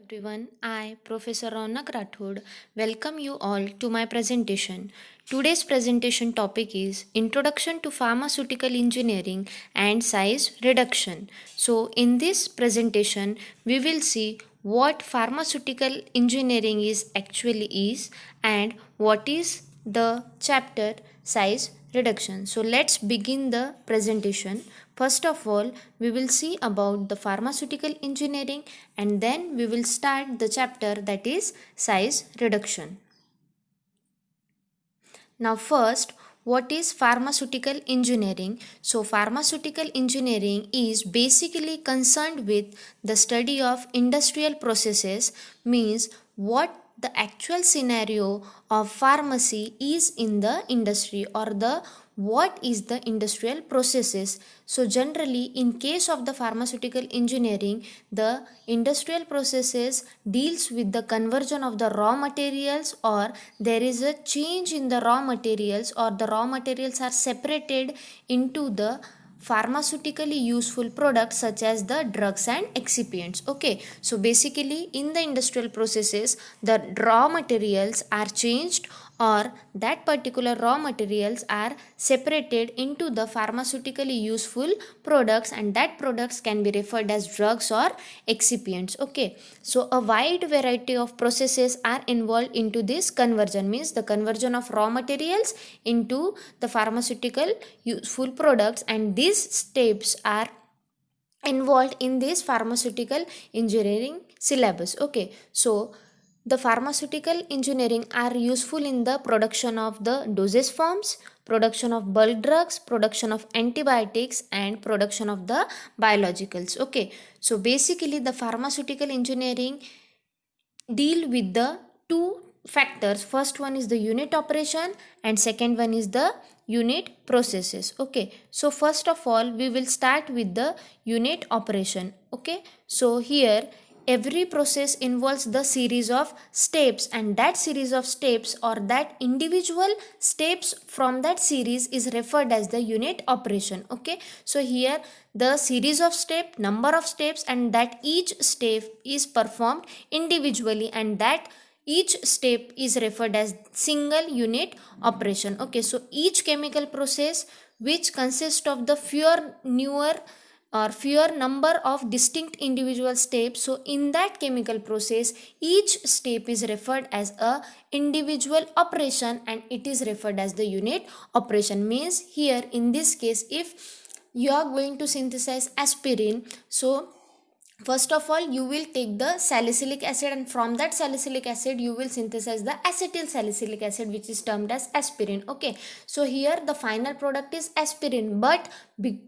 everyone, I, Professor Ronak Rathod, welcome you all to my presentation. Today's presentation topic is Introduction to Pharmaceutical Engineering and Size Reduction. So, in this presentation, we will see what pharmaceutical engineering is and what is the chapter size reduction. So, let's begin the presentation. First of all, we will see about the pharmaceutical engineering and then we will start the chapter that is size reduction. Now, first, what is pharmaceutical engineering? So, pharmaceutical engineering is basically concerned with the study of industrial processes, means what the actual scenario of pharmacy is in the industry or the what is the industrial processes. So generally in case of the pharmaceutical engineering, the industrial processes deals with the conversion of the raw materials, or there is a change in the raw materials, or the raw materials are separated into the pharmaceutically useful products such as the drugs and excipients. Okay, so basically in the industrial processes the raw materials are changed, or that particular raw materials are separated into the pharmaceutically useful products, and that products can be referred as drugs or excipients. Okay, so a wide variety of processes are involved into this conversion, means the conversion of raw materials into the pharmaceutical useful products, and these steps are involved in this pharmaceutical engineering syllabus. Okay, so the pharmaceutical engineering are useful in the production of the dosage forms, production of bulk drugs, production of antibiotics, and production of the biologicals. Okay, so basically the pharmaceutical engineering deal with the two factors. First one is the unit operation and second one is the unit processes. Okay, so first of all we will start with the unit operation. Okay, so here every process involves the series of steps, and that series of steps or that individual steps from that series is referred as the unit operation. Okay, so here the series of step, number of steps, and that each step is performed individually, and that each step is referred as single unit operation. Okay, so each chemical process which consists of the fewer number of distinct individual steps, so in that chemical process each step is referred as a individual operation and it is referred as the unit operation. Means here in this case, if you are going to synthesize aspirin, so first of all you will take the salicylic acid, and from that salicylic acid you will synthesize the acetyl salicylic acid, which is termed as aspirin. Okay, so here the final product is aspirin, but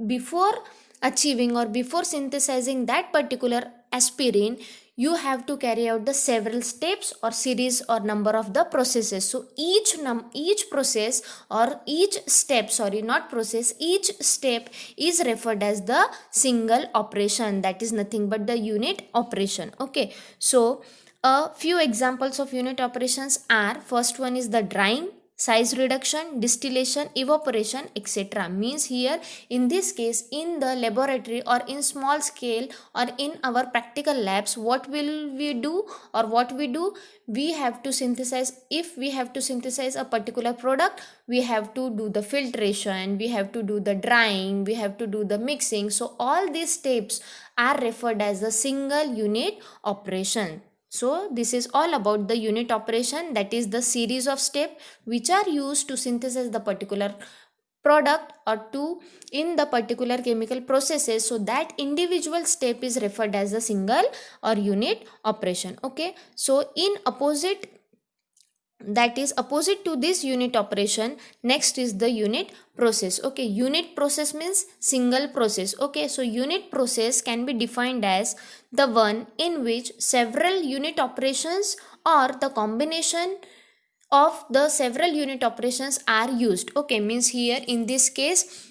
before achieving or before synthesizing that particular aspirin, you have to carry out the several steps or series or number of the processes. So each process or each step, sorry, not process, each step is referred as the single operation, that is nothing but the unit operation. Okay, so a few examples of unit operations are, first one is the drying, size reduction, distillation, evaporation, etc. Means here in this case in the laboratory or in small scale or in our practical labs, what will we do or what we do, we have to synthesize. If we have to synthesize a particular product, we have to do the filtration, we have to do the drying, we have to do the mixing. So all these steps are referred as a single unit operation. So this is all about the unit operation, that is the series of steps which are used to synthesize the particular product or to in the particular chemical processes. So that individual step is referred as a single or unit operation. Okay, so in opposite, that is opposite to this unit operation, next is the unit process. Okay, unit process means single process. Okay, so unit process can be defined as the one in which several unit operations or the combination of the several unit operations are used. Okay, means here in this case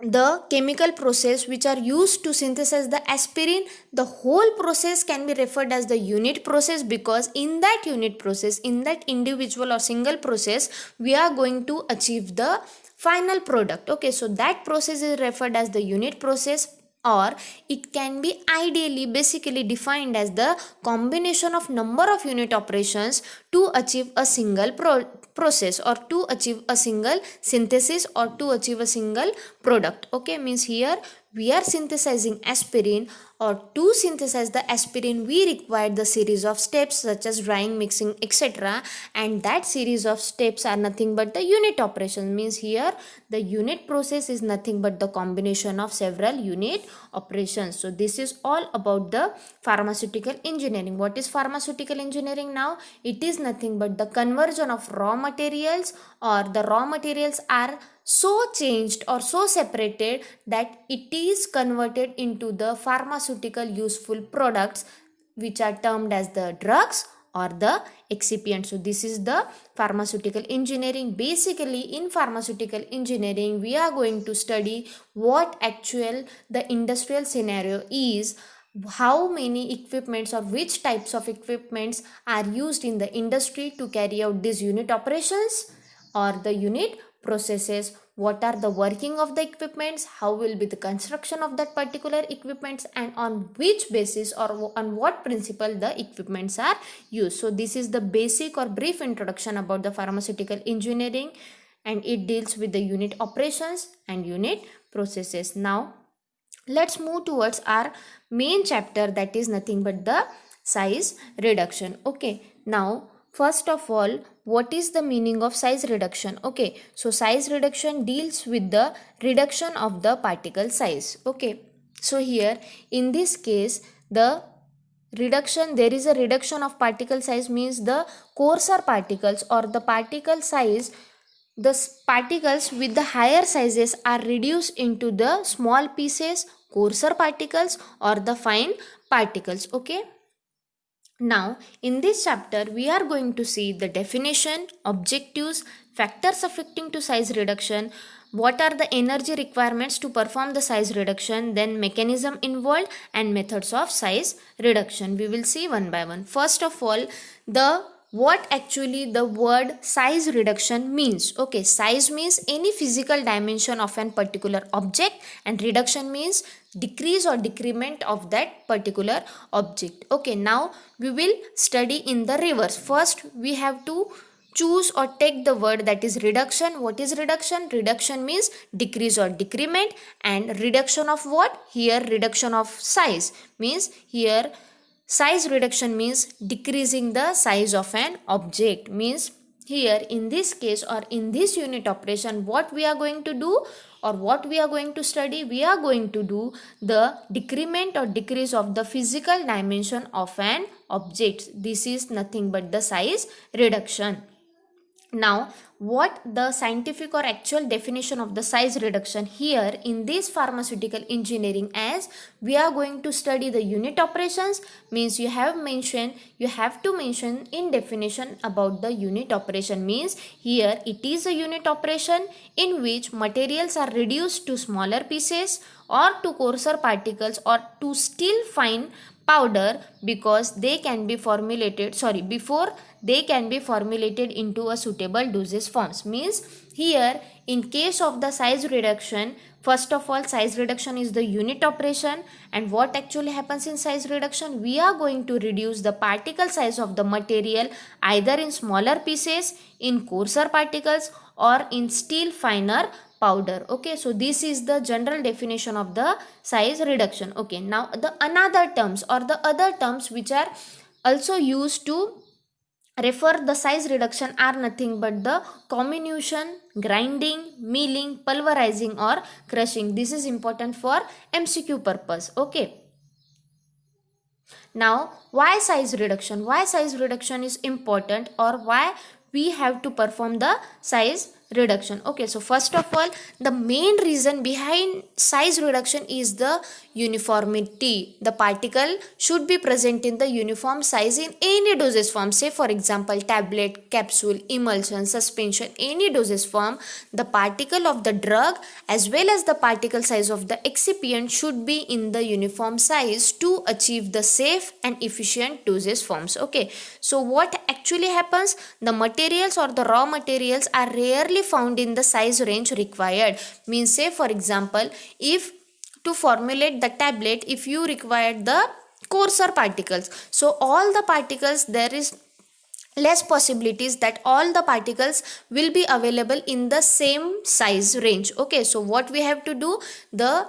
the chemical process which are used to synthesize the aspirin, the whole process can be referred as the unit process, because in that unit process, in that individual or single process, we are going to achieve the final product. Okay, so that process is referred as the unit process. or it can be ideally basically defined as the combination of number of unit operations to achieve a single process, or to achieve a single synthesis, or to achieve a single product. Okay, means here we are synthesizing aspirin, or to synthesize the aspirin we require the series of steps such as drying, mixing, etc., and that series of steps are nothing but the unit operations. Means here the unit process is nothing but the combination of several unit operations. So this is all about the pharmaceutical engineering. What is pharmaceutical engineering? Now it is nothing but the conversion of raw materials, or the raw materials are so changed or so separated that it is converted into the pharmaceutical useful products, which are termed as the drugs or the excipient. So this is the pharmaceutical engineering. Basically in pharmaceutical engineering we are going to study what actual the industrial scenario is, how many equipments or which types of equipments are used in the industry to carry out these unit operations or the unit processes, what are the working of the equipments, how will be the construction of that particular equipments, and on which basis or on what principle the equipments are used. So this is the basic or brief introduction about the pharmaceutical engineering, and it deals with the unit operations and unit processes. Now let's move towards our main chapter, that is nothing but the size reduction. Okay, now first of all, what is the meaning of size reduction? Okay, so size reduction deals with the reduction of the particle size. Okay, so here in this case the reduction, there is a reduction of particle size, means the coarser particles or the particle size, the particles with the higher sizes are reduced into the small pieces, coarser particles, or the fine particles. Okay, now in this chapter we are going to see the definition, objectives, factors affecting to size reduction, what are the energy requirements to perform the size reduction, then mechanism involved, and methods of size reduction. We will see one by one. First of all, the what actually the word size reduction means. Okay, size means any physical dimension of an particular object, and reduction means decrease or decrement of that particular object. Okay, now we will study in the reverse. First we have to choose or take the word that is reduction. What is reduction? Reduction means decrease or decrement, and reduction of what? Here reduction of size, means here size reduction means decreasing the size of an object. Means here in this case or in this unit operation, what we are going to do or what we are going to study, we are going to do the decrement or decrease of the physical dimension of an object. This is nothing but the size reduction. Now what the scientific or actual definition of the size reduction here in this pharmaceutical engineering, as we are going to study the unit operations, means you have to mention in definition about the unit operation. Means here it is a unit operation in which materials are reduced to smaller pieces or to coarser particles or to still fine powder because they can be formulated before they can be formulated into a suitable dosage forms. Means here in case of the size reduction, first of all size reduction is the unit operation, and what actually happens in size reduction, we are going to reduce the particle size of the material either in smaller pieces, in coarser particles, or in still finer powder. Okay, so this is the general definition of the size reduction. Okay, now the another terms or the other terms which are also used to refer the size reduction are nothing but the comminution, grinding, milling, pulverizing, or crushing. This is important for MCQ purpose. Okay, now why size reduction? Why size reduction is important, or why we have to perform the size reduction? Okay, so first of all, the main reason behind size reduction is the uniformity. The particle should be present in the uniform size in any dosage form. Say for example tablet, capsule, emulsion, suspension, any dosage form, the particle of the drug as well as the particle size of the excipient should be in the uniform size to achieve the safe and efficient dosage forms. Okay, so what actually happens, the materials or the raw materials are rarely found in the size range required. Means say for example, if to formulate the tablet if you require the coarser particles. So all the particles, there is less possibilities that all the particles will be available in the same size range. Okay, so what we have to do, the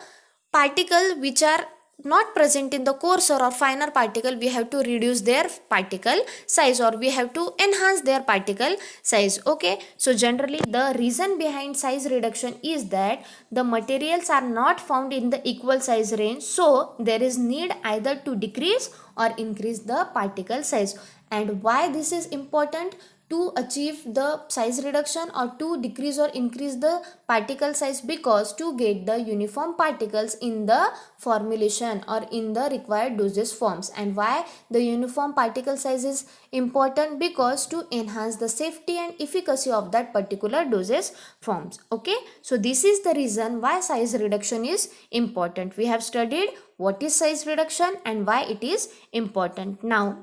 particle which are not present in the coarser or finer particle, we have to reduce their particle size, or we have to enhance their particle size. Okay, so generally the reason behind size reduction is that the materials are not found in the equal size range, so there is need either to decrease or increase the particle size. And why this is important? To achieve the size reduction or to decrease or increase the particle size, because to get the uniform particles in the formulation or in the required dosage forms. And why the uniform particle size is important? Because to enhance the safety and efficacy of that particular dosage forms. Okay, so this is the reason why size reduction is important. We have studied what is size reduction and why it is important. Now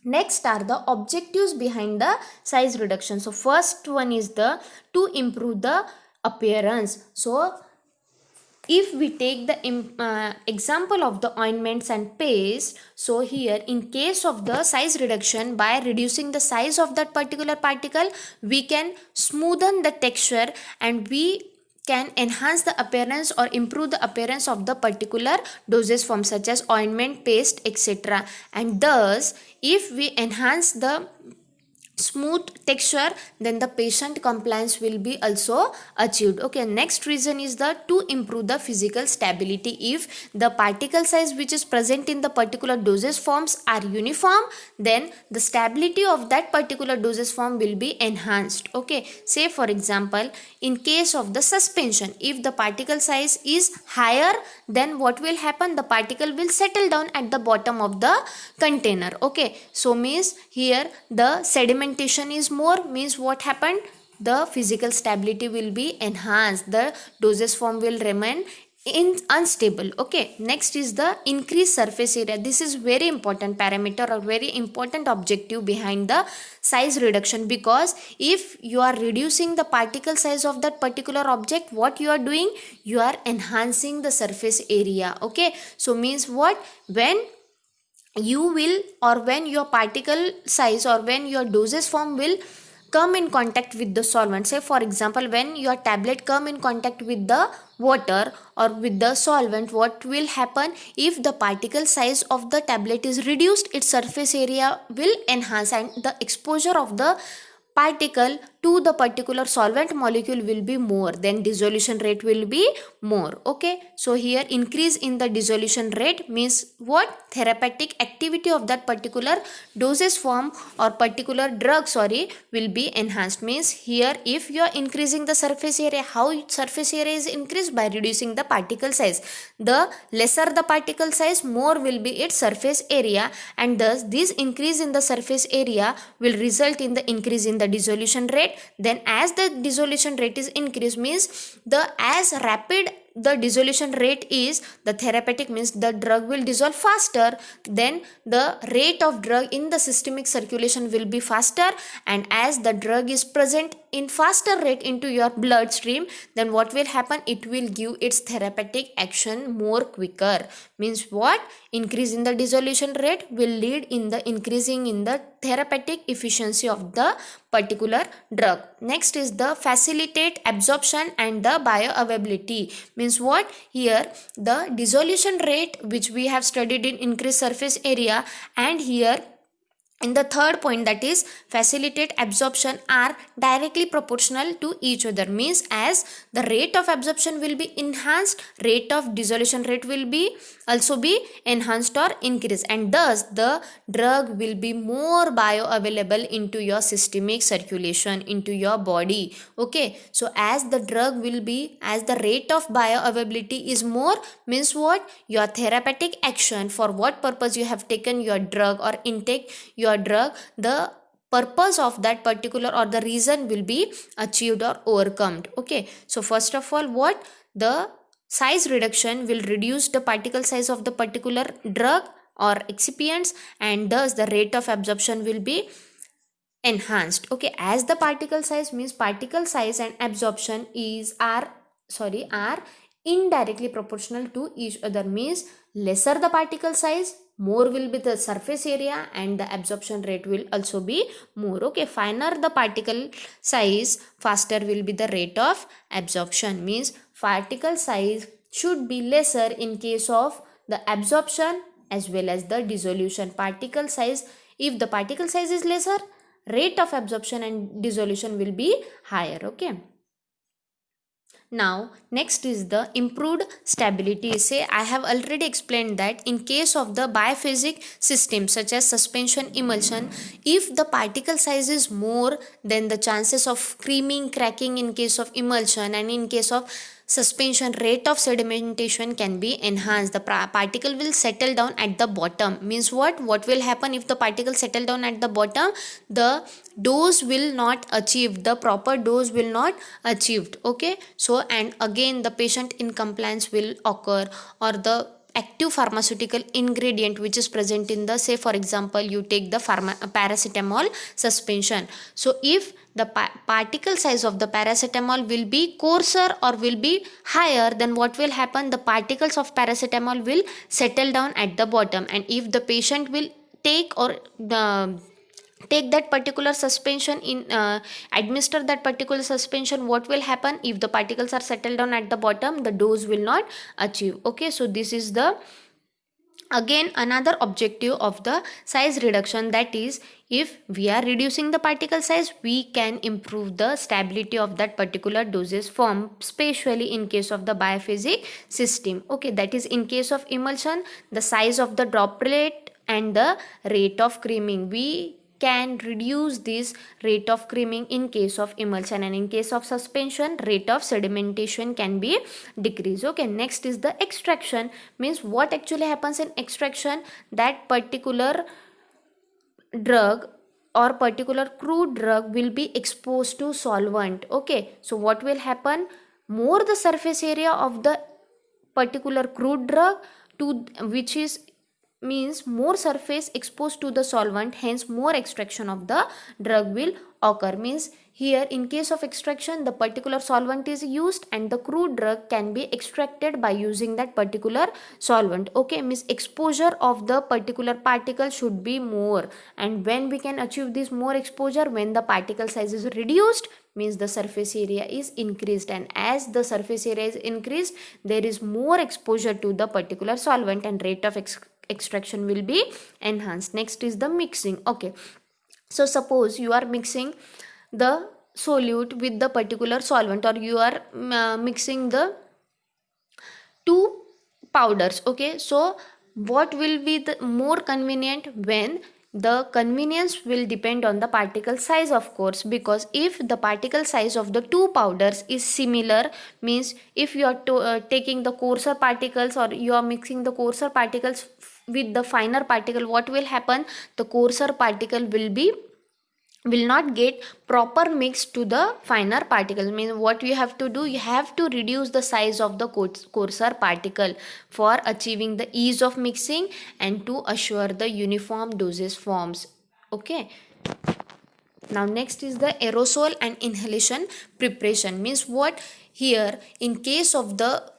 next are the objectives behind the size reduction. So first one is the to improve the appearance. So if we take the example of the ointments and paste, so here in case of the size reduction, by reducing the size of that particular particle, we can smoothen the texture and we can enhance the appearance or improve the appearance of the particular dosage form such as ointment, paste, etc. And thus if we enhance the smooth texture, then the patient compliance will be also achieved. Okay, next reason is the to improve the physical stability. If the particle size which is present in the particular dosage forms are uniform, then the stability of that particular dosage form will be enhanced. Okay, say for example, in case of the suspension, if the particle size is higher, then what will happen? The particle will settle down at the bottom of the container. Okay, so means here the sedimentation is more, means what happened? The physical stability will be enhanced, the dosage form will remain unstable. Okay, next is the increased surface area. This is very important parameter or very important objective behind the size reduction, because if you are reducing the particle size of that particular object, what you are doing? You are enhancing the surface area. Okay, so means what? When you will, or when your particle size or when your dosage form will come in contact with the solvent, say for example when your tablet come in contact with the water or with the solvent, what will happen? If the particle size of the tablet is reduced, its surface area will enhance and the exposure of the particle to the particular solvent molecule will be more, then dissolution rate will be more. Okay, so here increase in the dissolution rate means what? Therapeutic activity of that particular dosage form or particular drug will be enhanced. Means here if you are increasing the surface area, how surface area is increased? By reducing the particle size. The lesser the particle size, more will be its surface area, and thus this increase in the surface area will result in the increase in the dissolution rate. Then as the dissolution rate is increased, means the as rapid the dissolution rate is, the therapeutic means the drug will dissolve faster, then the rate of drug in the systemic circulation will be faster, and as the drug is present in faster rate into your bloodstream, then what will happen? It will give its therapeutic action more quicker. Means what? Increase in the dissolution rate will lead in the increasing in the therapeutic efficiency of the particular drug. Next is the facilitate absorption and the bioavailability. Means what? Here the dissolution rate which we have studied in increased surface area, and here in the third point, that is facilitate absorption, are directly proportional to each other. Means as the rate of absorption will be enhanced, rate of dissolution rate will be also be enhanced or increased, and thus the drug will be more bioavailable into your systemic circulation, into your body. Okay, so as the drug will be, as the rate of bioavailability is more, means what? Your therapeutic action, for what purpose you have taken your drug or intake your drug, the purpose of that particular or the reason will be achieved or overcome. Okay, so first of all, what? The size reduction will reduce the particle size of the particular drug or excipients, and thus the rate of absorption will be enhanced. Okay, as the particle size means particle size and absorption are indirectly proportional to each other, means lesser the particle size, more will be the surface area and the absorption rate will also be more. Okay, finer the particle size, faster will be the rate of absorption, means particle size should be lesser in case of the absorption as well as the dissolution. Particle size, if the particle size is lesser, rate of absorption and dissolution will be higher. Okay, now next is the improved stability. Say I have already explained that in case of the biphasic system such as suspension, emulsion, if the particle size is more, then the chances of creaming, cracking in case of emulsion, and in case of suspension, rate of sedimentation can be enhanced. The particle will settle down at the bottom, means what will happen if the particle settle down at the bottom? The dose will not achieve, the proper dose will not achieved. Okay, so and again the patient in compliance will occur, or the active pharmaceutical ingredient which is present in the, say for example you take the paracetamol suspension. So if the particle size of the paracetamol will be coarser or will be higher, then what will happen? The particles of paracetamol will settle down at the bottom, and if the patient will take or take that particular suspension in administer that particular suspension, what will happen? If the particles are settled down at the bottom, the dose will not achieve. Okay, so this is the again another objective of the size reduction, that is if we are reducing the particle size, we can improve the stability of that particular dosage form, especially in case of the biphasic system. Okay, that is in case of emulsion, the size of the droplet and the rate of creaming, we can reduce this rate of creaming in case of emulsion, and in case of suspension, rate of sedimentation can be decreased. Okay, next is the extraction, means what actually happens in extraction? That particular drug or particular crude drug will be exposed to solvent. Okay, so what will happen? More the surface area of the particular crude drug to which is, means more surface exposed to the solvent, hence more extraction of the drug will occur. Means here in case of extraction, the particular solvent is used and the crude drug can be extracted by using that particular solvent. Okay, means exposure of the particular particle should be more, and when we can achieve this more exposure? When the particle size is reduced, means the surface area is increased, and as the surface area is increased, there is more exposure to the particular solvent and rate of extraction will be enhanced. Next is the mixing. Okay, so suppose you are mixing the solute with the particular solvent, or you are mixing the two powders. Okay, so what will be the more convenient? When the convenience will depend on the particle size, of course, because if the particle size of the two powders is similar, means if you are taking the coarser particles or you are mixing the coarser particles with the finer particle, what will happen? The coarser particle will not get proper mix to the finer particles. Means what you have to do? You have to reduce the size of the coarser particle for achieving the ease of mixing and to assure the uniform dosage forms. Okay, now next is the aerosol and inhalation preparation. Means what? Here in case of the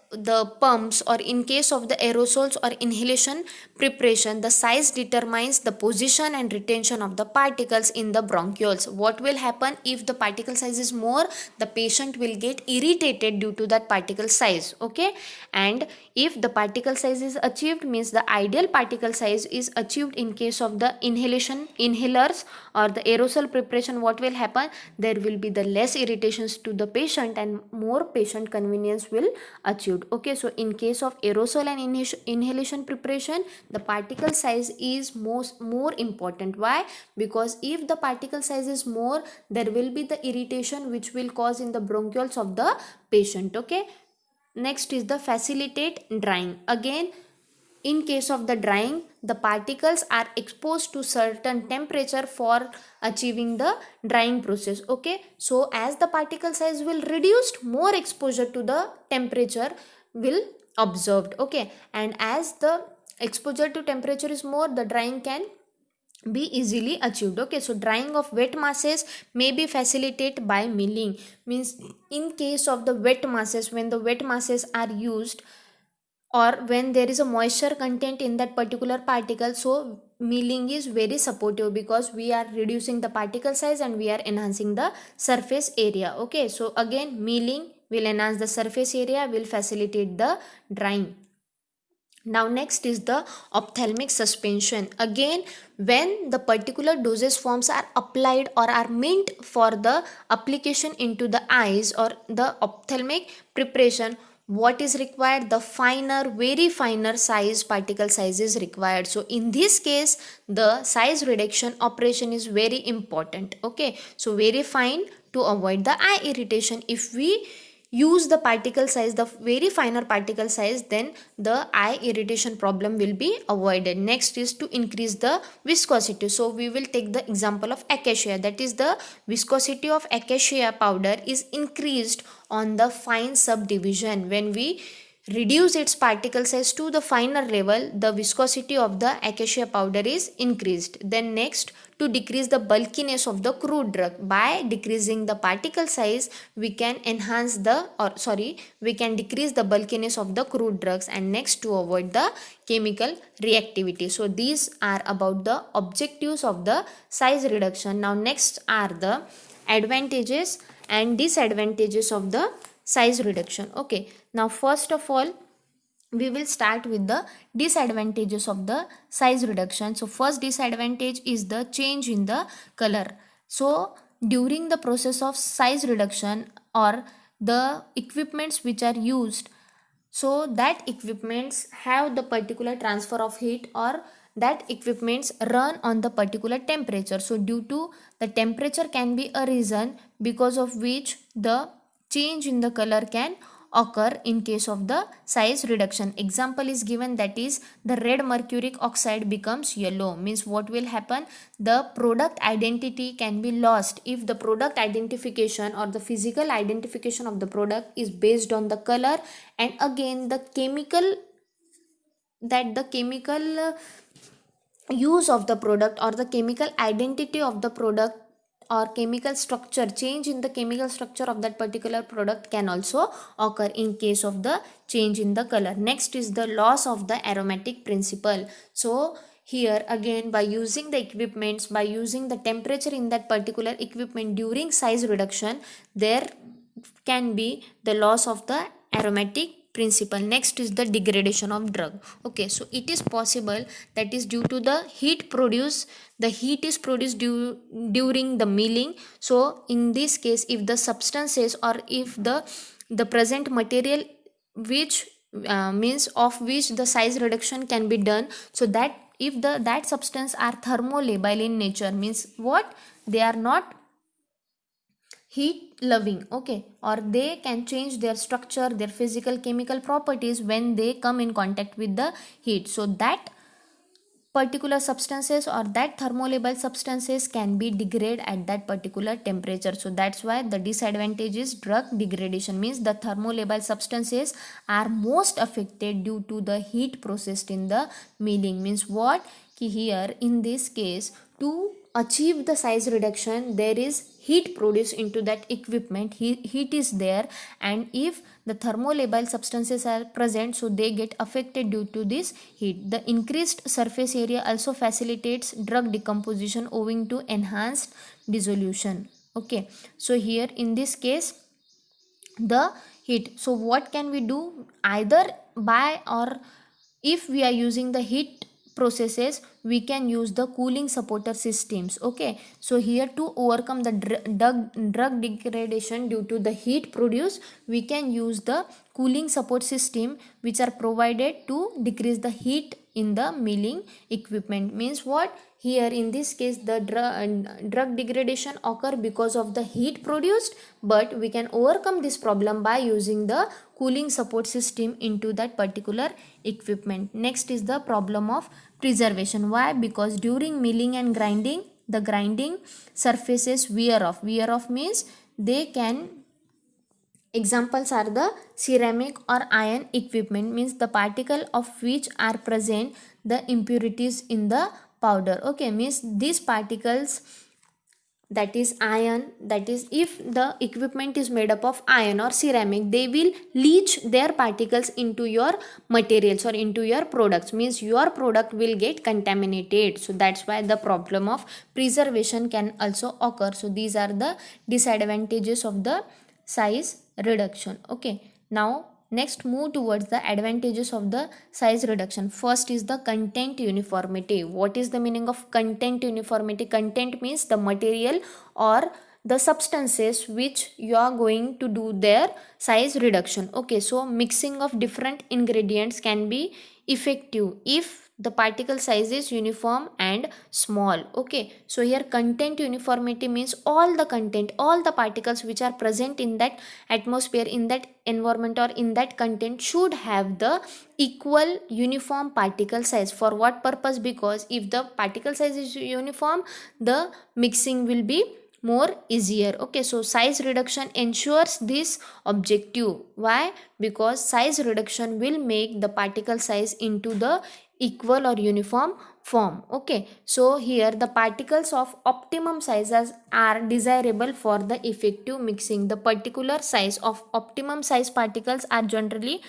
pumps, or in case of the aerosols or inhalation preparation, the size determines the position and retention of the particles in the bronchioles. What will happen? If the particle size is more, the patient will get irritated due to that particle size. Okay, and if the particle size is achieved, means the ideal particle size is achieved in case of the inhalers or the aerosol preparation, what will happen? There will be the less irritations to the patient and more patient convenience will achieved. Okay, so in case of aerosol and inhalation preparation, the particle size is more important. Why? Because if the particle size is more, there will be the irritation which will cause in the bronchioles of the patient. Okay, next is the facilitate drying. Again, in case of the drying, the particles are exposed to certain temperature for achieving the drying process. Okay, so as the particle size will reduced, more exposure to the temperature will observed. Okay, and as the exposure to temperature is more, the drying can be easily achieved. Okay, so drying of wet masses may be facilitated by milling. Means in case of the wet masses, when the wet masses are used, or when there is a moisture content in that particular particle, so milling is very supportive, because we are reducing the particle size and we are enhancing the surface area. Okay, so again, milling will enhance the surface area, will facilitate the drying. Now next is the ophthalmic suspension. Again, when the particular dosage forms are applied or are meant for the application into the eyes or the ophthalmic preparation, what is required? The finer, very finer size, particle size is required. So in this case, the size reduction operation is very important. Okay, so very fine to avoid the eye irritation. If we use the particle size, the very finer particle size, then the eye irritation problem will be avoided. Next is to increase the viscosity. So we will take the example of acacia, that is the viscosity of acacia powder is increased on the fine subdivision. When we reduce its particle size to the finer level, the viscosity of the acacia powder is increased. Then next, to decrease the bulkiness of the crude drug, by decreasing the particle size we can enhance the, or sorry, we can decrease the bulkiness of the crude drugs. And next, to avoid the chemical reactivity. So these are about the objectives of the size reduction. Now next are the advantages and disadvantages of the size reduction. Okay, now first of all, we will start with the disadvantages of the size reduction. So first disadvantage is the change in the color. So during the process of size reduction, or the equipments which are used, so that equipments have the particular transfer of heat, or that equipments run on the particular temperature. So due to the temperature can be a reason because of which the change in the color can occur in case of the size reduction. Example is given, that is the red mercuric oxide becomes yellow. Means what will happen? The product identity can be lost if the product identification or the physical identification of the product is based on the color. And again, the chemical use of the product, or the chemical identity of the product, or chemical structure, change in the chemical structure of that particular product can also occur in case of the change in the color. Next is the loss of the aromatic principle. So here again, by using the equipments, by using the temperature in that particular equipment during size reduction, there can be the loss of the aromatic principle. Next is the degradation of drug. Okay, so it is possible, that is due to the heat produced, the heat is produced during the milling. So in this case, if the substances, or if the present material which means of which the size reduction can be done, so that if that substance are thermolabile in nature, means what, they are not heat loving. Okay, or they can change their structure, their physical chemical properties when they come in contact with the heat. So that particular substances, or that thermolabile substances, can be degraded at that particular temperature. So that's why the disadvantage is drug degradation. Means the thermolabile substances are most affected due to the heat processed in the milling. Means what, here in this case, to achieve the size reduction, there is heat produced into that equipment, heat is there, and if the thermolabile substances are present, so they get affected due to this heat. The increased surface area also facilitates drug decomposition owing to enhanced dissolution. Okay, so here in this case, the heat, so what can we do? Either by, or if we are using the heat processes, we can use the cooling supporter systems. Okay, so here to overcome the drug degradation due to the heat produced, we can use the cooling support system which are provided to decrease the heat in the milling equipment. Means what, here in this case, the drug degradation occur because of the heat produced, but we can overcome this problem by using the cooling support system into that particular equipment. Next is the problem of preservation. Why? Because during milling and grinding, the grinding surfaces wear off. Wear off means they can, examples are the ceramic or iron equipment, means the particle of which are present the impurities in the powder. Okay, means these particles, that is iron, that is if the equipment is made up of iron or ceramic, they will leach their particles into your materials or into your products, means your product will get contaminated. So that's why the problem of preservation can also occur. So these are the disadvantages of the size reduction. Okay, now next move towards the advantages of the size reduction. First is the content uniformity. What is the meaning of content uniformity? Content means the material or the substances which you are going to do their size reduction. Okay, so mixing of different ingredients can be effective if the particle size is uniform and small. Okay, so here content uniformity means all the content, all the particles which are present in that atmosphere, in that environment or in that content should have the equal uniform particle size. For what purpose? Because if the particle size is uniform, the mixing will be more easier. Okay, so size reduction ensures this objective. Why? Because size reduction will make the particle size into the equal or uniform form. Okay, so here the particles of optimum sizes are desirable for the effective mixing. The particular size of optimum size particles are generally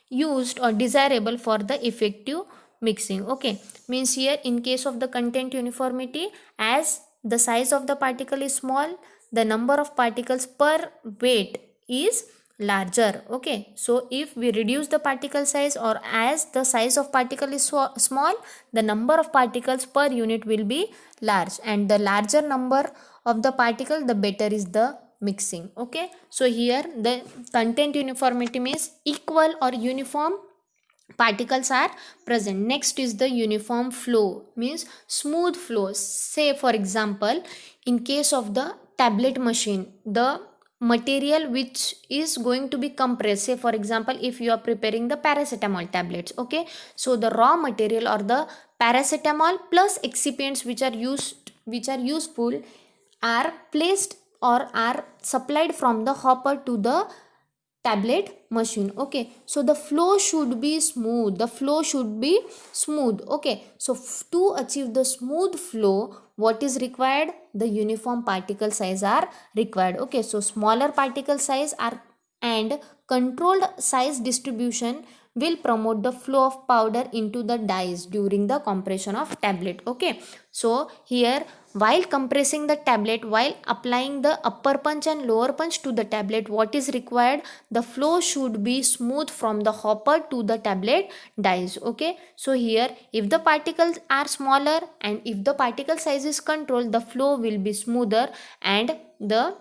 used or desirable for the effective mixing. Okay, means here in case of the content uniformity, as the size of the particle is small, the number of particles per weight is larger. Okay, so if we reduce the particle size, or as the size of particle is small, the number of particles per unit will be large, and the larger number of the particle, the better is the mixing. Okay, so here the content uniformity means equal or uniform particles are present. Next is the uniform flow, means smooth flow. Say for example, in case of the tablet machine, the material which is going to be compressed, say for example if you are preparing the paracetamol tablets. Okay, so the raw material or the paracetamol plus excipients which are useful are placed or are supplied from the hopper to the tablet machine. Okay, so the flow should be smooth, the flow should be smooth. Okay, so to achieve the smooth flow, what is required? The uniform particle size are required. Okay, so smaller particle size are and controlled size distribution will promote the flow of powder into the dies during the compression of tablet. Okay, so here while compressing the tablet, while applying the upper punch and lower punch to the tablet, what is required? The flow should be smooth from the hopper to the tablet dies. Okay, so here if the particles are smaller and if the particle size is controlled, the flow will be smoother and the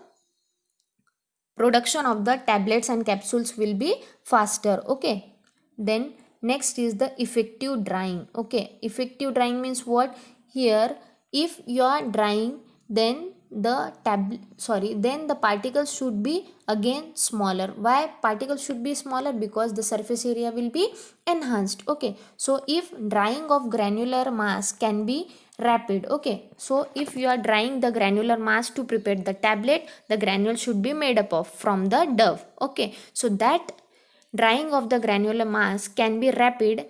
production of the tablets and capsules will be faster. Okay, then next is the effective drying. Okay, effective drying means what? Here if you are drying, then then the particles should be again smaller. Why particles should be smaller? Because the surface area will be enhanced. Okay, so if drying of granular mass can be rapid. Okay, so if you are drying the granular mass to prepare the tablet, the granule should be made up of from the dough. Okay, so that drying of the granular mass can be rapid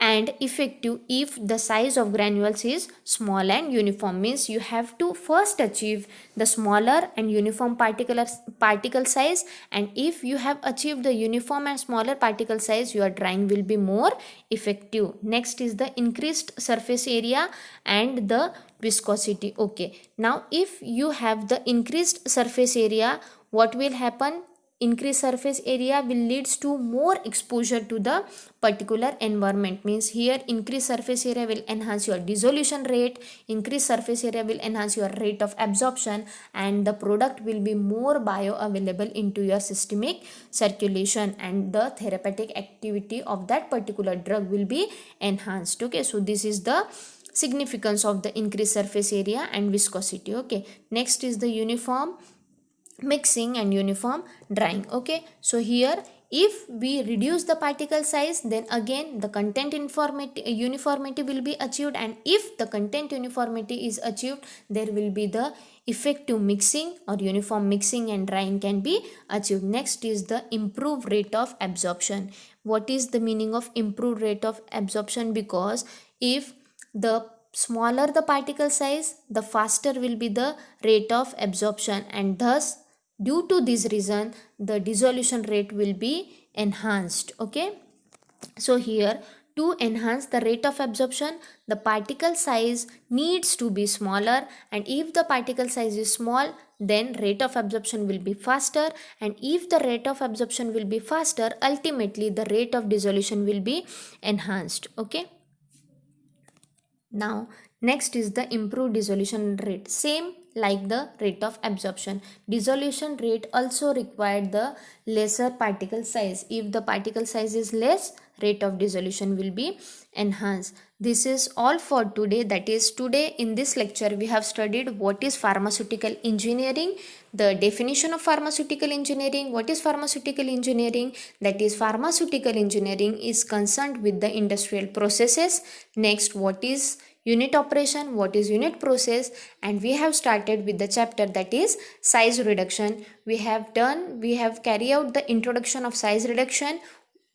and effective if the size of granules is small and uniform. Means you have to first achieve the smaller and uniform particle size, and if you have achieved the uniform and smaller particle size, your drying will be more effective. Next is the increased surface area and the viscosity. Okay, now if you have the increased surface area, what will happen? Increased surface area will leads to more exposure to the particular environment. Means here increased surface area will enhance your dissolution rate, increased surface area will enhance your rate of absorption, and the product will be more bioavailable into your systemic circulation, and the therapeutic activity of that particular drug will be enhanced. Okay, so this is the significance of the increased surface area and viscosity. Okay, next is the uniform mixing and uniform drying. Okay, so here if we reduce the particle size, then again the content uniformity will be achieved, and if the content uniformity is achieved, there will be the effective mixing or uniform mixing and drying can be achieved. Next is the improved rate of absorption. What is the meaning of improved rate of absorption? Because if the smaller the particle size, the faster will be the rate of absorption, and thus due to this reason the dissolution rate will be enhanced. Okay, so here to enhance the rate of absorption, the particle size needs to be smaller, and if the particle size is small, then rate of absorption will be faster, and if the rate of absorption will be faster, ultimately the rate of dissolution will be enhanced. Okay, now next is the improved dissolution rate. Same like the rate of absorption, dissolution rate also required the lesser particle size. If the particle size is less, rate of dissolution will be enhanced. This is all for today. That is, today in this lecture we have studied what is pharmaceutical engineering, the definition of pharmaceutical engineering. What is pharmaceutical engineering? That is, pharmaceutical engineering is concerned with the industrial processes. Next, what is unit operation, what is unit process, and we have started with the chapter that is size reduction. We have carried out the introduction of size reduction,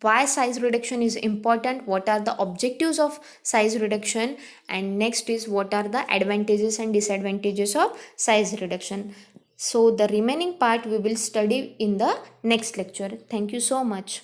why size reduction is important, what are the objectives of size reduction, and next is what are the advantages and disadvantages of size reduction. So the remaining part we will study in the next lecture. Thank you so much.